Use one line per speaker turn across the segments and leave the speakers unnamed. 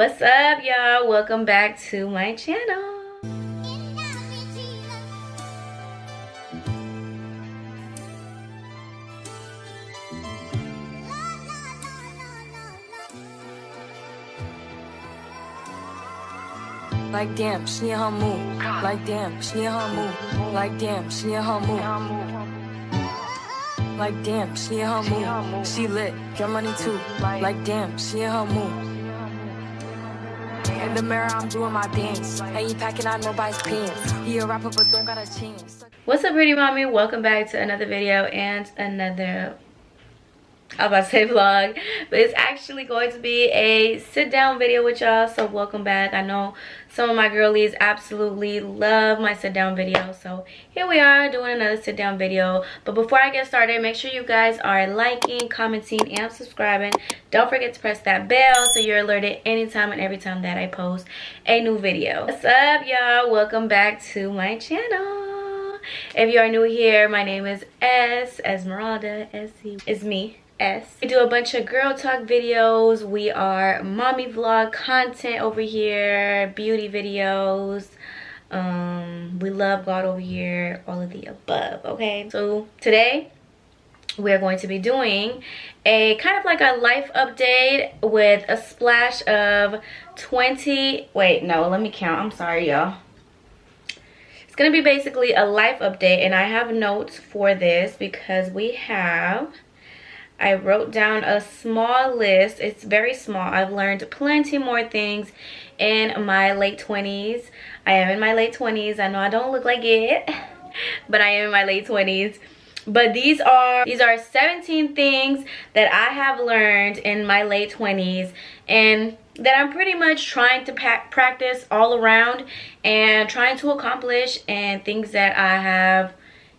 What's up, y'all? Welcome back to my channel.
Like damn, she in her mood. Like damn, she in her mood. Like damn, she in her mood. Like damn, she in her mood. She lit, get money too. Like damn, she in her mood. In the mirror, I'm doing my dance. Ain't packing out nobody's pants. He a rapper, but don't got a chance.
What's up, pretty mommy? Welcome back to another video and another, I was about to say vlog, but it's actually going to be a sit down video with y'all. So welcome back. I know some of my girlies absolutely love my sit down video, so here we are doing another sit down video. But before I get started, make sure you guys are liking, commenting, and subscribing. Don't forget to press that bell so you're alerted anytime and every time that I post a new video. What's up, y'all? Welcome back to my channel. If you are new here, my name is Esmeralda. S-E is me. We do a bunch of girl talk videos. We are mommy vlog content over here, beauty videos. We love God over here, all of the above. Okay, so today we're going to be doing a kind of like a life update with a splash of 20. Wait, no, let me count. I'm sorry, y'all. It's gonna be basically a life update, and I have notes for this because I wrote down a small list. It's very small. I've learned plenty more things in my late 20s. I am in my late 20s. I know I don't look like it, but I am in my late 20s. But these are 17 things that I have learned in my late 20s and that I'm pretty much trying to practice all around and trying to accomplish, and things that I have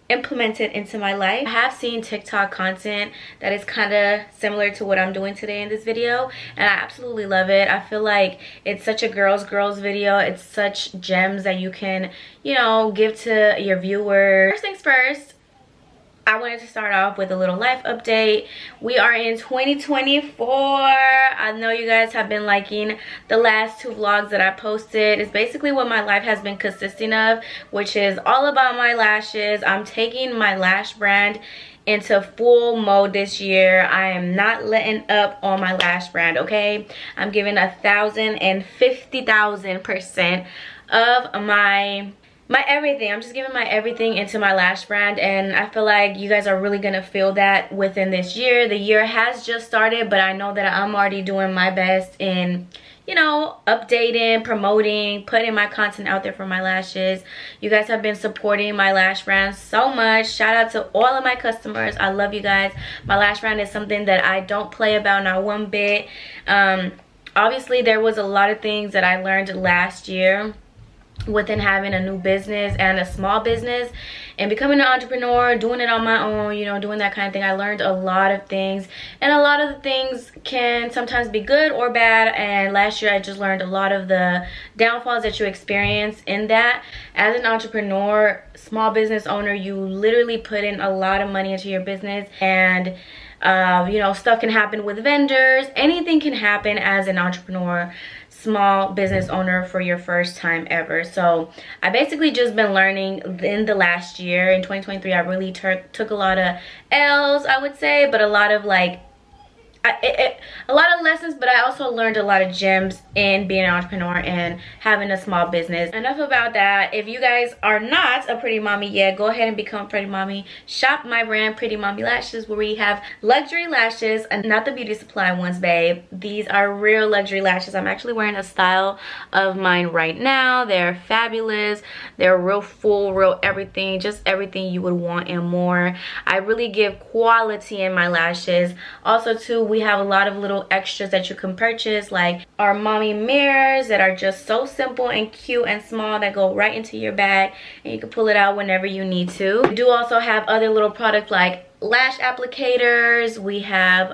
implemented into my life. I have seen TikTok content that is kind of similar to what I'm doing today in this video, and I absolutely love it. I feel like it's such a girls video. It's such gems that you can, you know, give to your viewers. First things first, I wanted to start off with a little life update. We are in 2024. I know you guys have been liking the last two vlogs that I posted. It's basically what my life has been consisting of, which is all about my lashes. I'm taking my lash brand into full mode this year. I am not letting up on my lash brand, okay? I'm giving 1,050,000% of my everything. I'm just giving my everything into my lash brand, and I feel like you guys are really gonna feel that within this year. The year has just started, but I know that I'm already doing my best in, you know, updating, promoting, putting my content out there for my lashes. You guys have been supporting my lash brand so much. Shout out to all of my customers. I love you guys. My lash brand is something that I don't play about, not one bit. Obviously there was a lot of things that I learned last year within having a new business and a small business and becoming an entrepreneur, doing it on my own, you know, doing that kind of thing. I learned a lot of things, and a lot of the things can sometimes be good or bad, and last year I just learned a lot of the downfalls that you experience in that. As an entrepreneur, small business owner, you literally put in a lot of money into your business, and you know, stuff can happen with vendors. Anything can happen as an entrepreneur, small business owner, for your first time ever. So I basically just been learning in the last year. In 2023 I really took a lot of L's, I would say, but a lot of like a lot of lessons, but I also learned a lot of gems in being an entrepreneur and having a small business. Enough about that. If you guys are not a pretty mommy yet, go ahead and become a pretty mommy. Shop my brand, Pretty Mommy Lashes, where we have luxury lashes, and not the beauty supply ones, babe. These are real luxury lashes. I'm actually wearing a style of mine right now. They're fabulous. They're real full, real everything, just everything you would want and more. I really give quality in my lashes. Also too, we have a lot of little extras that you can purchase, like our mommy mirrors that are just so simple and cute and small, that go right into your bag and you can pull it out whenever you need to. We do also have other little products like lash applicators. We have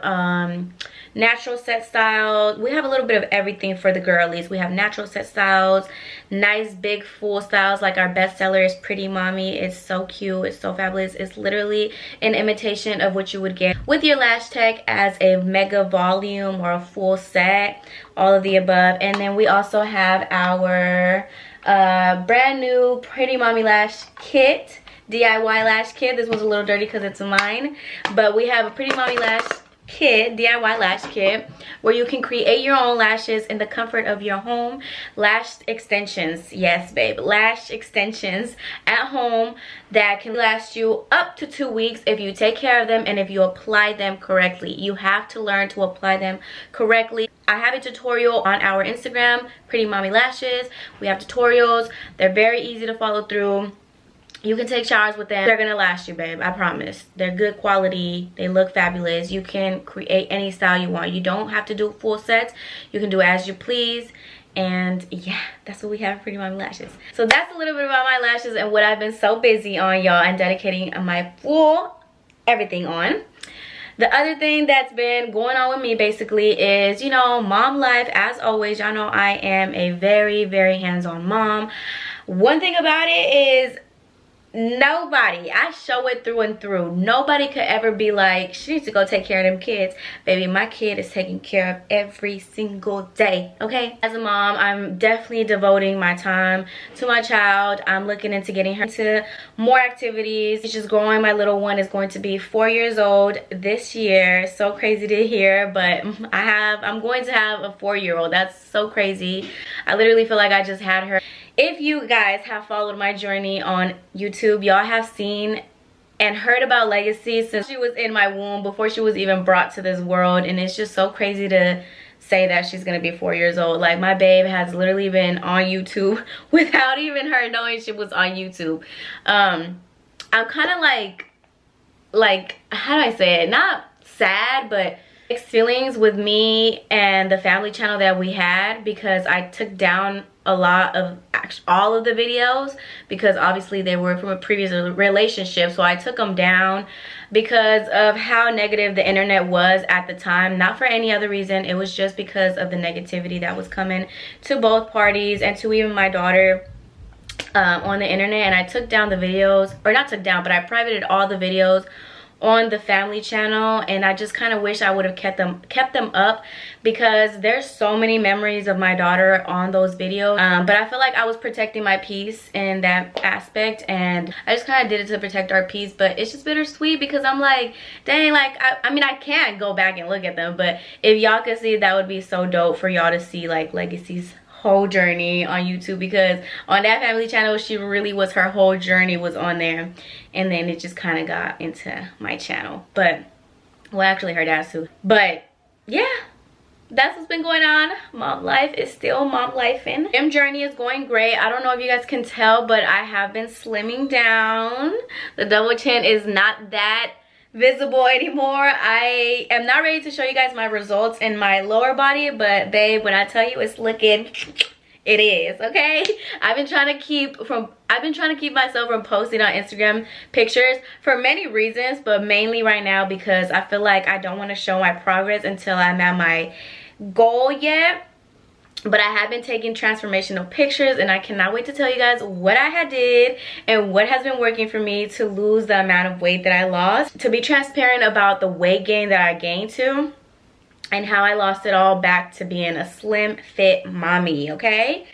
natural set styles. We have a little bit of everything for the girlies. We have natural set styles, nice big full styles, like our bestseller is Pretty Mommy. It's so cute, it's so fabulous. It's literally an imitation of what you would get with your lash tech as a mega volume or a full set, all of the above. And then we also have our brand new Pretty Mommy lash kit, DIY lash kit. This one's a little dirty because it's mine, but we have a Pretty Mommy lash kit, DIY lash kit, where you can create your own lashes in the comfort of your home. Lash extensions, yes babe, lash extensions at home that can last you up to 2 weeks if you take care of them and if you apply them correctly. You have to learn to apply them correctly. I have a tutorial on our Instagram, Pretty Mommy Lashes. We have tutorials. They're very easy to follow through. You can take showers with them. They're gonna last you, babe, I promise. They're good quality. They look fabulous. You can create any style you want. You don't have to do full sets. You can do as you please. And yeah, that's what we have for Pretty Mommy Lashes. So that's a little bit about my lashes and what I've been so busy on, y'all, and dedicating my full everything on. The other thing that's been going on with me basically is, you know, mom life. As always, y'all know I am a very, very hands-on mom. One thing about it is nobody, I show it through and through. Nobody could ever be like, she needs to go take care of them kids. Baby, my kid is taken care of every single day, okay? As a mom, I'm definitely devoting my time to my child. I'm looking into getting her into more activities. She's just growing. My little one is going to be 4 years old this year. So crazy to hear, but I'm going to have a 4-year-old. That's so crazy. I literally feel like I just had her. If you guys have followed my journey on YouTube, y'all have seen and heard about Legacy since she was in my womb, before she was even brought to this world. And it's just so crazy to say that she's gonna be 4 years old. Like, my babe has literally been on YouTube without even her knowing she was on YouTube. I'm kind of like, how do I say it? Not sad, but mixed feelings with me and the family channel that we had, because I took down a lot of all of the videos because obviously they were from a previous relationship. So I took them down because of how negative the internet was at the time. Not for any other reason. It was just because of the negativity that was coming to both parties and to even my daughter on the internet. And I took down the videos, or not took down, but I privated all the videos on the family channel. And I just kind of wish I would have kept them up, because there's so many memories of my daughter on those videos. But I feel like I was protecting my peace in that aspect, and I just kind of did it to protect our peace. But it's just bittersweet because I'm like, dang, like I mean, I can't go back and look at them, but if y'all could see, that would be so dope for y'all to see, like, Legacy's whole journey on YouTube, because on that family channel, she really was, her whole journey was on there. And then it just kind of got into my channel, but well, actually her dad's too. But yeah, that's what's been going on. Mom life is still mom lifing. Gym journey is going great. I don't know if you guys can tell, but I have been slimming down. The double chin is not that visible anymore. I am not ready to show you guys my results in my lower body, but babe, when I tell you it's looking, it is, okay? I've been trying to keep myself from posting on Instagram pictures for many reasons, but mainly right now because I feel like I don't want to show my progress until I'm at my goal yet. But I have been taking transformational pictures, and I cannot wait to tell you guys what I had did and what has been working for me to lose the amount of weight that I lost. To be transparent about the weight gain that I gained to, and how I lost it all back to being a slim fit mommy, okay?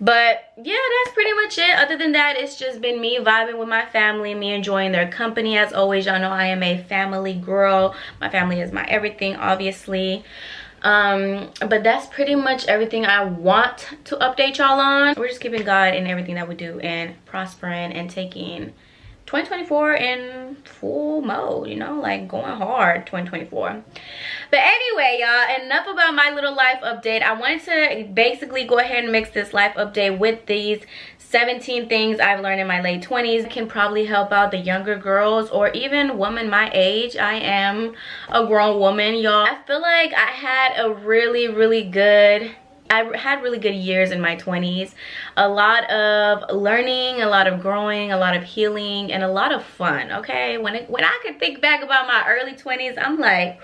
But yeah, that's pretty much it. Other than that, it's just been me vibing with my family, me enjoying their company. As always, y'all know I am a family girl. My family is my everything, obviously. But that's pretty much everything I want to update y'all on. We're just keeping God in everything that we do and prospering and taking 2024 in full mode, you know, like going hard 2024. But anyway, y'all, enough about my little life update. I wanted to basically go ahead and mix this life update with these 17 things I've learned in my late 20s. Can probably help out the younger girls or even women my age. I am a grown woman, y'all. I feel like I had really good years in my 20s. A lot of learning, a lot of growing, a lot of healing, and a lot of fun, okay? When I could think back about my early 20s, I'm like,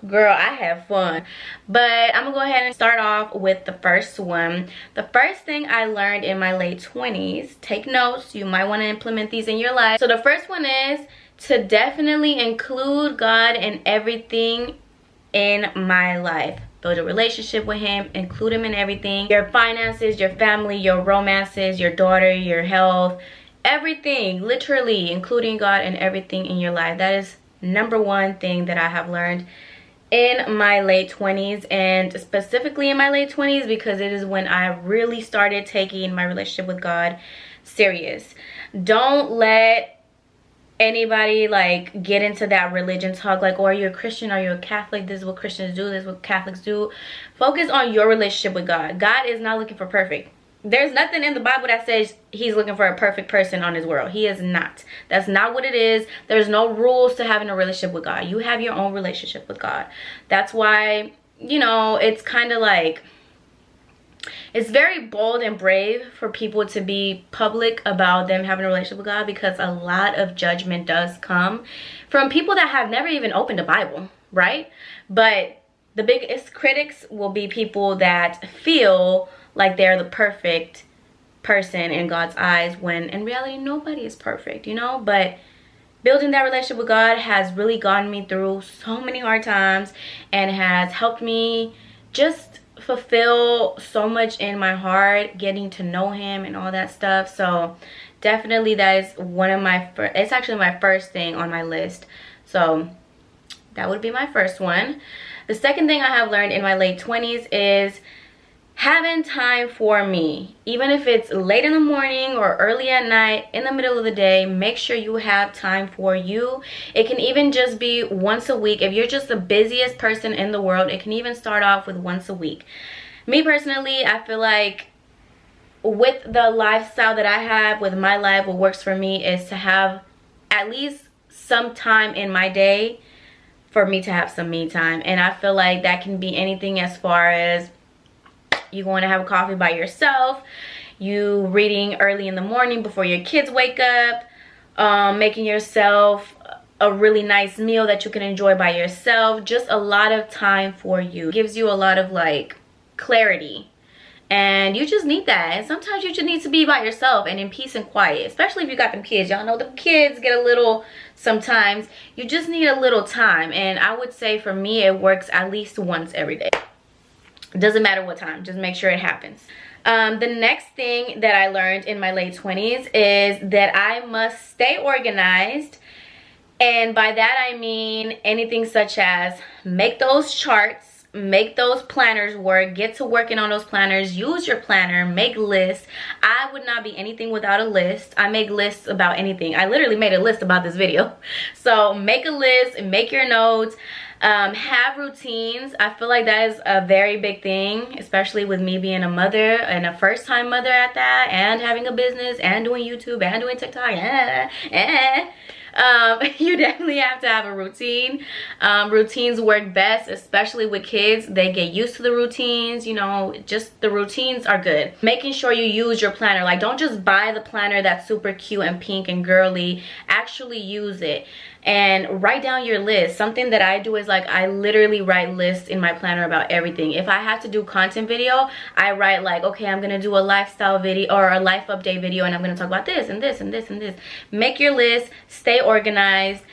girl, I have fun. But I'm gonna go ahead and start off with the first one. The first thing I learned in my late 20s, take notes, you might want to implement these in your life. So the first one is to definitely include God in everything in my life. Build a relationship with him, include him in everything. Your finances, your family, your romances, your daughter, your health, everything, literally including God in everything in your life. That is number one thing that I have learned in my late 20s, and specifically in my late 20s because it is when I really started taking my relationship with God serious. Don't let anybody like get into that religion talk like, oh, are you a Christian, are you a Catholic, this is what Christians do, this is what Catholics do. Focus on your relationship with God. God is not looking for perfect. There's nothing in the Bible that says he's looking for a perfect person on his world. He is not. That's not what it is. There's no rules to having a relationship with God. You have your own relationship with God. That's why, you know, it's kind of like, it's very bold and brave for people to be public about them having a relationship with God, because a lot of judgment does come from people that have never even opened a Bible, right? But the biggest critics will be people that feel like they're the perfect person in God's eyes, when in reality nobody is perfect, you know. But building that relationship with God has really gotten me through so many hard times and has helped me just fulfill so much in my heart, getting to know him and all that stuff. So definitely that is one of my it's actually my first thing on my list. So that would be my first one. The second thing I have learned in my late 20s is having time for me. Even if it's late in the morning or early at night, in the middle of the day, make sure you have time for you. It can even just be once a week. If you're just the busiest person in the world, it can even start off with once a week. Me personally, I feel like with the lifestyle that I have, with my life, what works for me is to have at least some time in my day for me to have some me time. And I feel like that can be anything, as far as you going to have a coffee by yourself, you reading early in the morning before your kids wake up, making yourself a really nice meal that you can enjoy by yourself. Just a lot of time for you. It gives you a lot of like clarity, and you just need that. And sometimes you just need to be by yourself and in peace and quiet, especially if you got them kids. Y'all know the kids get a little, sometimes you just need a little time. And I would say for me, it works at least once every day. It doesn't matter what time, just make sure it happens. The next thing that I learned in my late 20s is that I must stay organized. And by that I mean anything such as make those charts, make those planners work, get to working on those planners, use your planner, make lists. I would not be anything without a list. I make lists about anything. I literally made a list about this video. So make a list and make your notes. Have routines. I feel like that is a very big thing, especially with me being a mother, and a first-time mother at that, and having a business and doing YouTube and doing TikTok. You definitely have to have a routine. Routines work best, especially with kids. They get used to the routines, you know, just the routines are good. Making sure you use your planner. Like, don't just buy the planner that's super cute and pink and girly. Actually use it and write down your list. Something that I do is like, I literally write lists in my planner about everything. If I have to do content video, I write like, okay, I'm gonna do a lifestyle video or a life update video, and I'm gonna talk about this and this and this and this. Make your list, stay organized,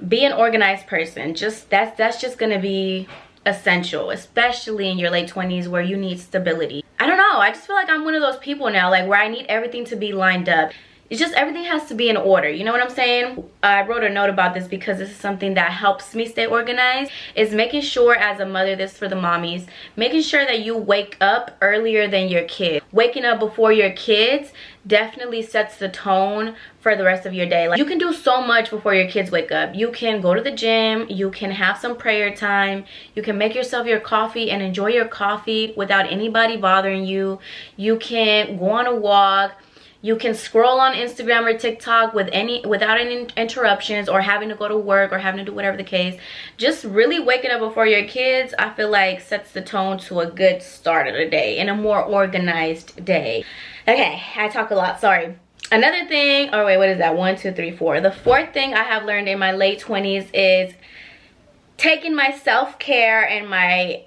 be an organized person. Just that's just gonna be essential, especially in your late 20s where you need stability. I don't know, I just feel like I'm one of those people now, like, where I need everything to be lined up. It's just everything has to be in order, you know what I'm saying? I wrote a note about this because this is something that helps me stay organized, is making sure as a mother, this is for the mommies, making sure that you wake up earlier than your kids. Waking up before your kids definitely sets the tone for the rest of your day. Like, you can do so much before your kids wake up. You can go to the gym, you can have some prayer time, you can make yourself your coffee and enjoy your coffee without anybody bothering you. You can go on a walk. You can scroll on Instagram or TikTok without any interruptions, or having to go to work, or having to do whatever the case. Just really waking up before your kids, I feel like, sets the tone to a good start of the day and a more organized day. Okay, I talk a lot, sorry. Another thing, oh wait, what is that? 1, 2, 3, 4. The fourth thing I have learned in my late 20s is taking my self-care and my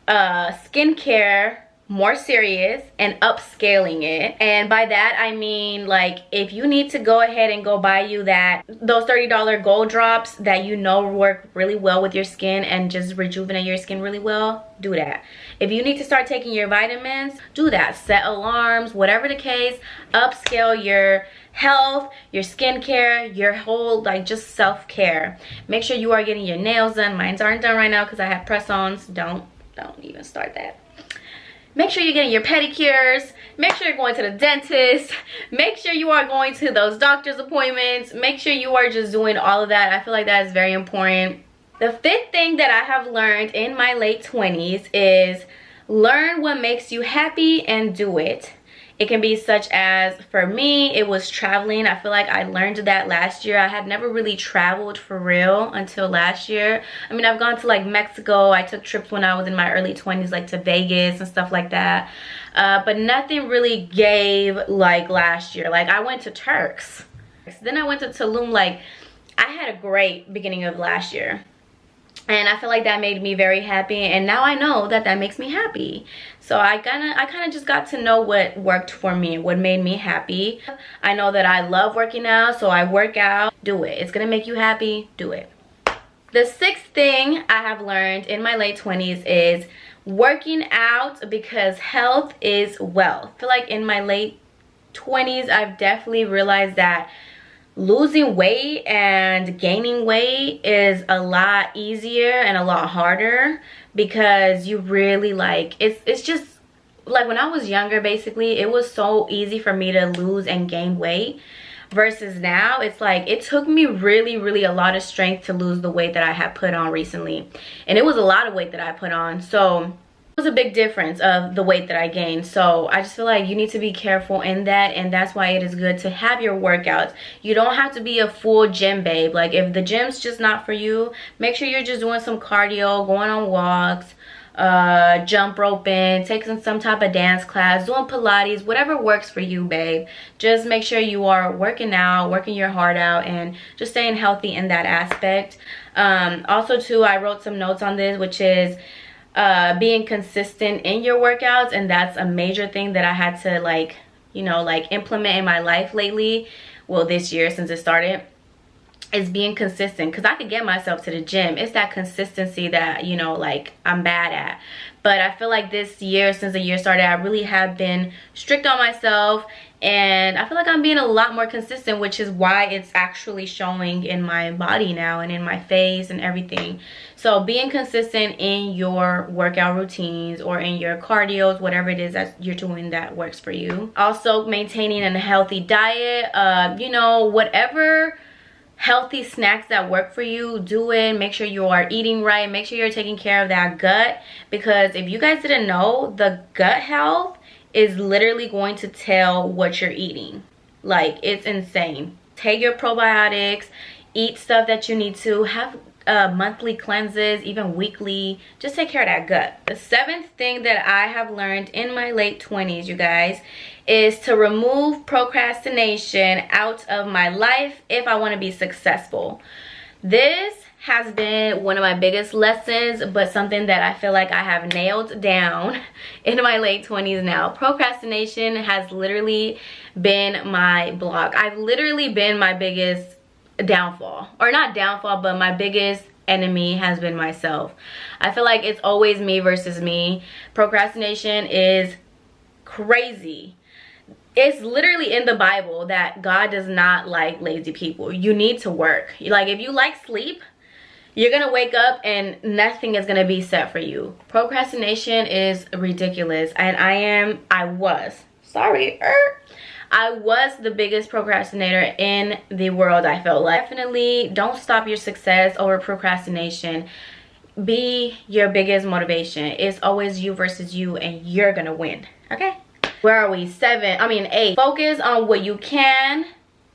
skincare more serious and upscaling it. And by that I mean, like, if you need to go ahead and go buy you those $30 gold drops that you know work really well with your skin and just rejuvenate your skin really well, do that. If you need to start taking your vitamins, do that. Set alarms, whatever the case. Upscale your health, your skincare, your whole, like, just self-care. Make sure you are getting your nails done. Mine aren't done right now because I have press-ons. Don't even start that. Make sure you're getting your pedicures. Make sure you're going to the dentist. Make sure you are going to those doctor's appointments. Make sure you are just doing all of that. I feel like that is very important. The fifth thing that I have learned in my late 20s is learn what makes you happy and do it. It can be such as, for me, it was traveling. I feel like I learned that last year. I had never really traveled for real until last year. I mean, I've gone to like Mexico. I took trips when I was in my early 20s, like to Vegas and stuff like that. But nothing really gave like last year. Like, I went to Turks. Then I went to Tulum. Like, I had a great beginning of last year. And I feel like that made me very happy, and now I know that that makes me happy. So I kind of just got to know what worked for me, what made me happy. I know that I love working out, so I work out. Do it. It's gonna make you happy. Do it. The sixth thing I have learned in my late 20s is working out, because health is wealth. I feel like in my late 20s, I've definitely realized that losing weight and gaining weight is a lot easier and a lot harder, because you really, like, it's just like, when I was younger, basically it was so easy for me to lose and gain weight, versus now it's like it took me really a lot of strength to lose the weight that I had put on recently. And it was a lot of weight that I put on, so was a big difference of the weight that I gained. So I just feel like you need to be careful in that, and that's why it is good to have your workouts. You don't have to be a full gym babe. Like, if the gym's just not for you, make sure you're just doing some cardio, going on walks, jump roping, taking some type of dance class, doing Pilates, whatever works for you, babe. Just make sure you are working out, working your heart out, and just staying healthy in that aspect. Also too, I wrote some notes on this, which is being consistent in your workouts, and that's a major thing that I had to, like, you know, like, implement in my life lately. Well, this year, since it started, is being consistent, because I could get myself to the gym. It's that consistency that, you know, like, I'm bad at. But I feel like this year, since the year started, I really have been strict on myself, and I feel like I'm being a lot more consistent, which is why it's actually showing in my body now and in my face and everything. So being consistent in your workout routines or in your cardios, whatever it is that you're doing that works for you. Also maintaining a healthy diet, you know, whatever healthy snacks that work for you, do it. Make sure you are eating right. Make sure you're taking care of that gut, because if you guys didn't know, the gut health is literally going to tell what you're eating. Like, it's insane. Take your probiotics, eat stuff that you need to, have monthly cleanses, even weekly. Just take care of that gut. The seventh thing that I have learned in my late 20s, you guys, is to remove procrastination out of my life if I want to be successful. This has been one of my biggest lessons, but something that I feel like I have nailed down in my late 20s now. Procrastination has literally been my block. I've literally been my biggest downfall, or not downfall, but my biggest enemy has been myself. I feel like it's always me versus me. Procrastination is crazy. It's literally in the Bible that God does not like lazy people. You need to work. Like, if you like sleep, you're gonna wake up and nothing is gonna be set for you. Procrastination is ridiculous, and I was the biggest procrastinator in the world. I felt like, definitely don't stop your success over procrastination. Be your biggest motivation. It's always you versus you, and you're gonna win. Okay, where are we? 8. Focus on what you can,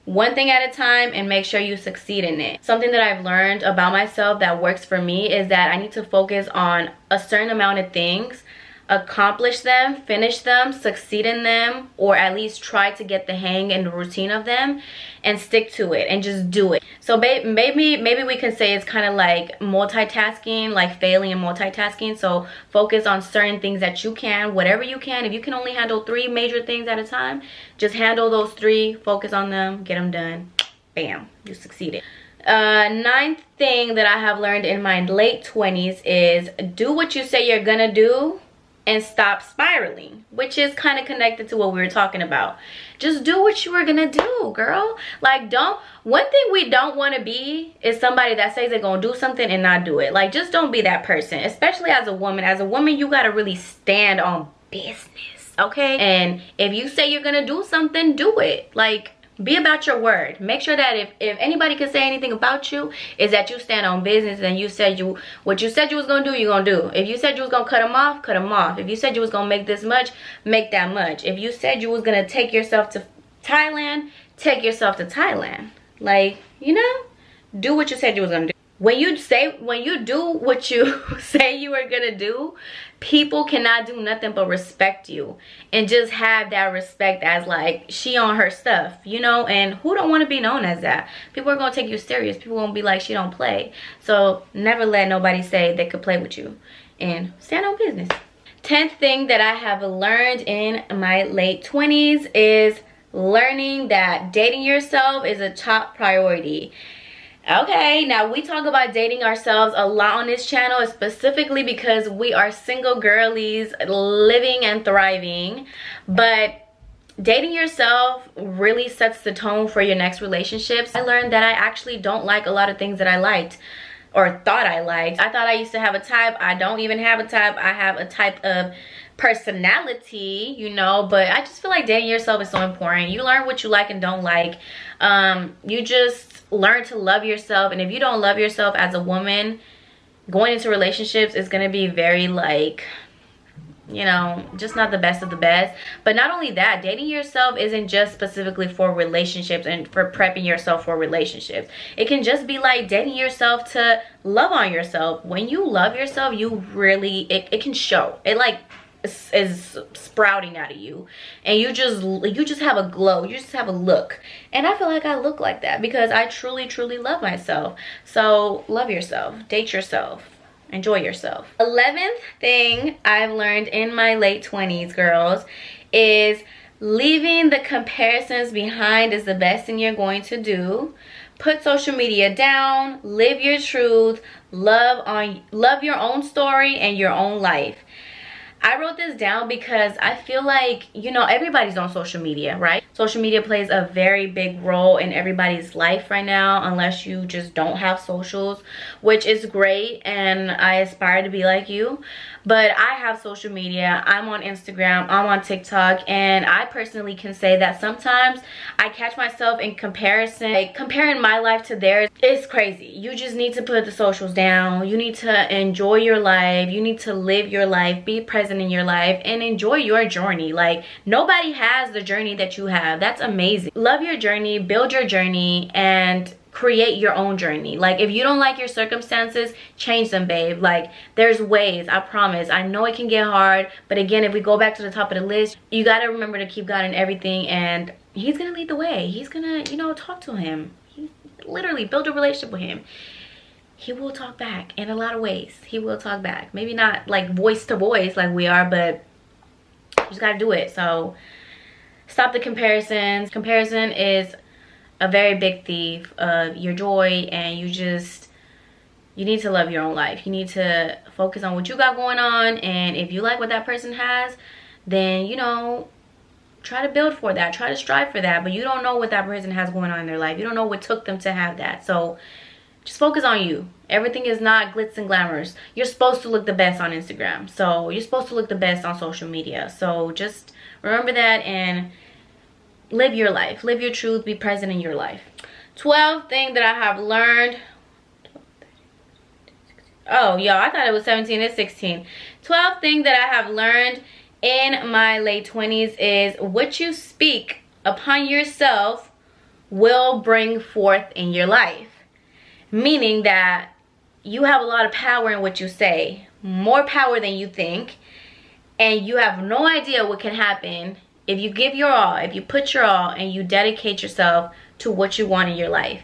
one thing at a time, and make sure you succeed in it. Something that I've learned about myself that works for me is that I need to focus on a certain amount of things accomplish them, finish them, succeed in them, or at least try to get the hang and the routine of them and stick to it and just do it. So maybe we can say it's kind of like multitasking, like failing in multitasking. So focus on certain things that you can, whatever you can. If you can only handle 3 major things at a time, just handle those 3, focus on them, get them done. Bam, you succeeded. 9th thing that I have learned in my late 20s is do what you say you're gonna do and stop spiraling, which is kind of connected to what we were talking about. Just do what you were gonna do, girl. Like, one thing we don't want to be is somebody that says they're gonna do something and not do it. Like, just don't be that person, especially as a woman. As a woman, you gotta really stand on business, okay? And if you say you're gonna do something, do it. Like, be about your word. Make sure that if anybody can say anything about you, is that you stand on business and you said what you said you was gonna do, you're gonna do. If you said you was gonna cut them off, cut them off. If you said you was gonna make this much, make that much. If you said you was gonna take yourself to Thailand, take yourself to Thailand. Like, you know, do what you said you was gonna do. When you do what you say you are gonna do, people cannot do nothing but respect you and just have that respect as like she on her stuff, you know. And who don't want to be known as that? People are gonna take you serious. People won't be like, she don't play. So never let nobody say they could play with you, and stand on business. 10th thing that I have learned in my late 20s is learning that dating yourself is a top priority. Okay, now we talk about dating ourselves a lot on this channel, specifically because we are single girlies living and thriving. But dating yourself really sets the tone for your next relationships. I learned that I actually don't like a lot of things that I liked or thought I liked. I thought I used to have a type. I don't even have a type. I have a type of personality, you know. But I just feel like dating yourself is so important. You learn what you like and don't like. You just learn to love yourself. And if you don't love yourself as a woman, going into relationships is going to be very, like, you know, just not the best of the best. But not only that, dating yourself isn't just specifically for relationships and for prepping yourself for relationships. It can just be like dating yourself to love on yourself. When you love yourself, you really, it can show. It like is sprouting out of you, and you just have a glow, you just have a look. And I feel like I look like that because I truly love myself. So love yourself, date yourself, enjoy yourself. 11th thing I've learned in my late 20s, girls, is leaving the comparisons behind is the best thing you're going to do. Put social media down, live your truth, love your own story and your own life. I wrote this down because I feel like, you know, everybody's on social media, right? Social media plays a very big role in everybody's life right now, unless you just don't have socials, which is great, and I aspire to be like you. But I have social media. I'm on Instagram, I'm on TikTok, and I personally can say that sometimes I catch myself in comparison, like comparing my life to theirs. It's crazy. You just need to put the socials down. You need to enjoy your life. You need to live your life, be present in your life, and enjoy your journey. Like, nobody has the journey that you have. That's amazing. Love your journey, build your journey, and create your own journey. Like, if you don't like your circumstances, change them, babe. Like, there's ways, I promise. I know it can get hard, but again, if we go back to the top of the list, you got to remember to keep God in everything, and he's gonna lead the way. He's gonna, you know, talk to him. Literally build a relationship with him. He will talk back in a lot of ways. He will talk back. Maybe not like voice to voice like we are, but you just gotta do it. So stop the comparisons. Comparison is a very big thief of your joy, and you need to love your own life. You need to focus on what you got going on, and if you like what that person has, then, you know, try to build for that, try to strive for that. But you don't know what that person has going on in their life. You don't know what took them to have that. So just focus on you. Everything is not glitz and glamours. You're supposed to look the best on Instagram, so you're supposed to look the best on social media. So just remember that and live your life, live your truth, be present in your life. 12th thing that I have learned, oh y'all, I thought it was 17, it's 16. 12th thing that I have learned in my late 20s is what you speak upon yourself will bring forth in your life. Meaning that you have a lot of power in what you say, more power than you think. and you have no idea what can happen if you give your all, if you put your all and you dedicate yourself to what you want in your life.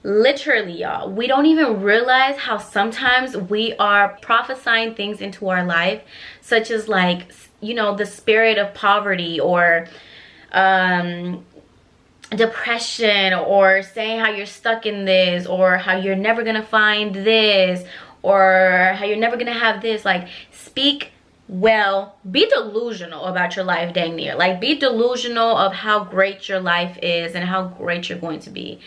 Literally, y'all, we don't even realize how sometimes we are prophesying things into our life, such as like, you know, the spirit of poverty, or depression, or saying how you're stuck in this, or how you're never gonna find this, or how you're never gonna have this. Like, speak well, be delusional about your life, dang near. Like, be delusional of how great your life is and how great you're going to be,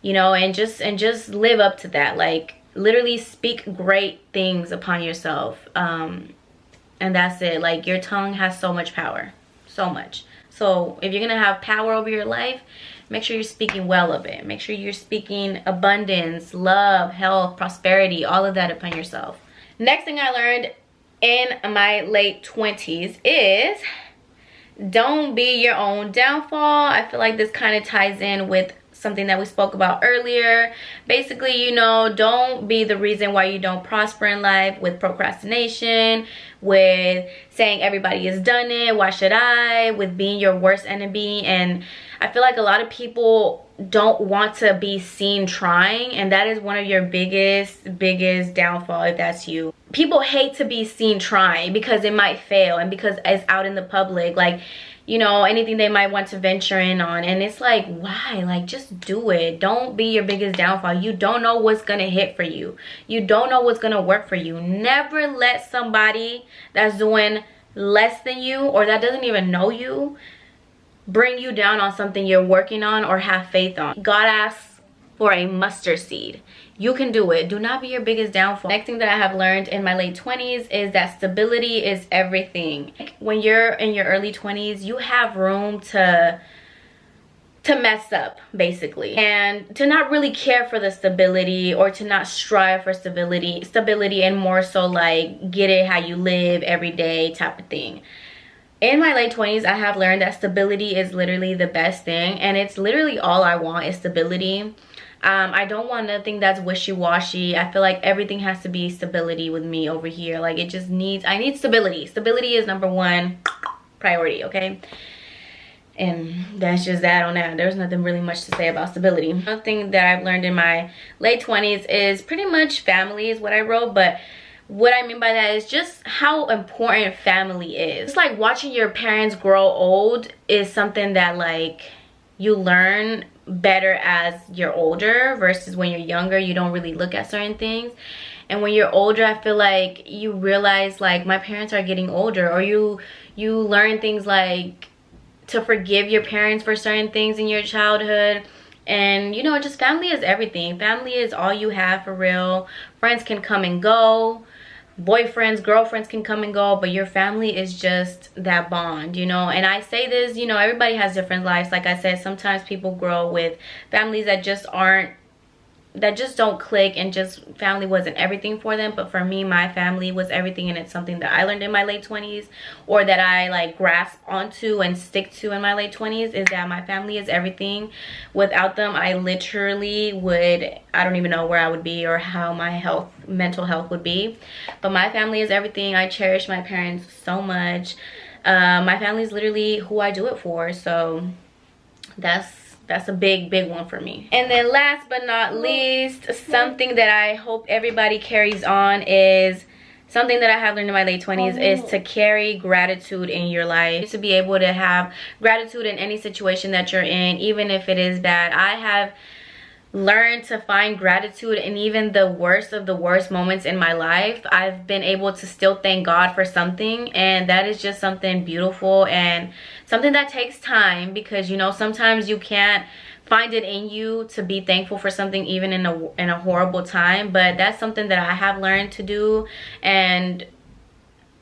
you know, and just live up to that. Like, literally speak great things upon yourself, and that's it. Like, your tongue has so much power, so much. So if you're gonna have power over your life, make sure you're speaking well of it. Make sure you're speaking abundance, love, health, prosperity, all of that upon yourself. Next thing I learned in my late 20s is don't be your own downfall. I feel like this kind of ties in with something that we spoke about earlier. Basically, you know, don't be the reason why you don't prosper in life, with procrastination, with saying everybody has done it, why should I, with being your worst enemy. And I feel like a lot of people don't want to be seen trying, and that is one of your biggest downfall if that's you. People hate to be seen trying because it might fail, and because it's out in the public, like, you know, anything they might want to venture in on. And it's like, why? Like, just do it. Don't be your biggest downfall. You don't know what's gonna hit for you. You don't know what's gonna work for you. Never let somebody that's doing less than you, or that doesn't even know you, bring you down on something you're working on or have faith on. God asks for a mustard seed. You can do it. Do not be your biggest downfall. Next thing that I have learned in my late 20s is that stability is everything. When you're in your early 20s, you have room to mess up, basically, and to not really care for the stability, or to not strive for stability, and more so like get it how you live every day type of thing. In my late 20s, I have learned that stability is literally the best thing, and it's literally all I want is stability. I don't want nothing that's wishy-washy. I feel like everything has to be stability with me over here. Like, it just needs, I need stability. Stability is #1 priority, okay? And that's just that on that. There's nothing really much to say about stability. Another thing that I've learned in my late 20s is pretty much family is what I wrote, but what I mean by that is just how important family is. It's like watching your parents grow old is something that, like, you learn better as you're older, versus when you're younger you don't really look at certain things. And when you're older, I feel like you realize, like, my parents are getting older, or you learn things like to forgive your parents for certain things in your childhood. And, you know, just family is everything. Family is all you have, for real. Friends can come and go, boyfriends, girlfriends can come and go, but your family is just that bond, you know. And I say this, you know, everybody has different lives. Like I said, sometimes people grow with families that just don't click, and just family wasn't everything for them. But for me, my family was everything, and it's something that I learned in my late 20s, or that I like grasp onto and stick to in my late 20s, is that my family is everything. Without them, I literally would, I don't even know where I would be or how my mental health would be. But my family is everything. I cherish my parents so much. My family is literally who I do it for. So that's a big one for me. And then last but not least, something that I hope everybody carries on is something that I have learned in my late 20s is to carry gratitude in your life. To be able to have gratitude in any situation that you're in, even if it is bad. I have learned to find gratitude in even the worst of the worst moments in my life. I've been able to still thank God for something, and that is just something beautiful and something that takes time, because, you know, sometimes you can't find it in you to be thankful for something even in a horrible time. But that's something that I have learned to do, and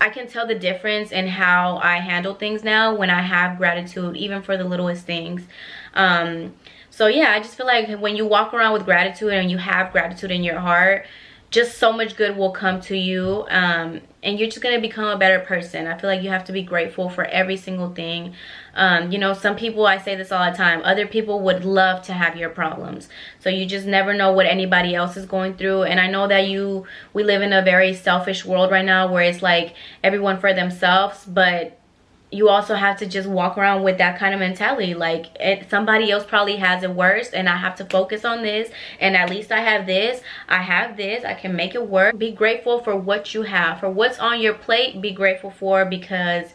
I can tell the difference in how I handle things now when I have gratitude, even for the littlest things. So yeah, I just feel like when you walk around with gratitude and you have gratitude in your heart, just so much good will come to you. And and you're just going to become a better person. I feel like you have to be grateful for every single thing. You know, some people, I say this all the time, other people would love to have your problems. So you just never know what anybody else is going through. And I know that we live in a very selfish world right now where it's like everyone for themselves, but you also have to just walk around with that kind of mentality. Like, somebody else probably has it worse, and I have to focus on this, and at least I have this, I can make it work. Be grateful for what you have, for what's on your plate. Be grateful for, because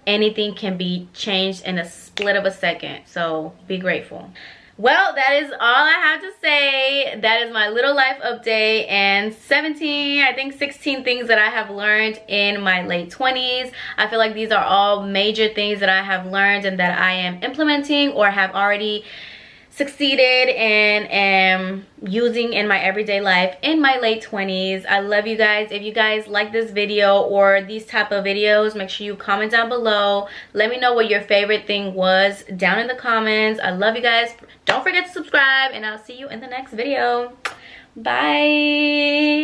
anything can be changed in a split of a second. So be grateful. Well, that is all I have to say. That is my little life update and 16 things that I have learned in my late 20s. I feel like these are all major things that I have learned and that I am implementing or have already succeeded and am using in my everyday life in my late 20s. I love you guys. If you guys like this video or these type of videos, make sure you comment down below. Let me know what your favorite thing was down in the comments. I love you guys. Don't forget to subscribe, and I'll see you in the next video. Bye.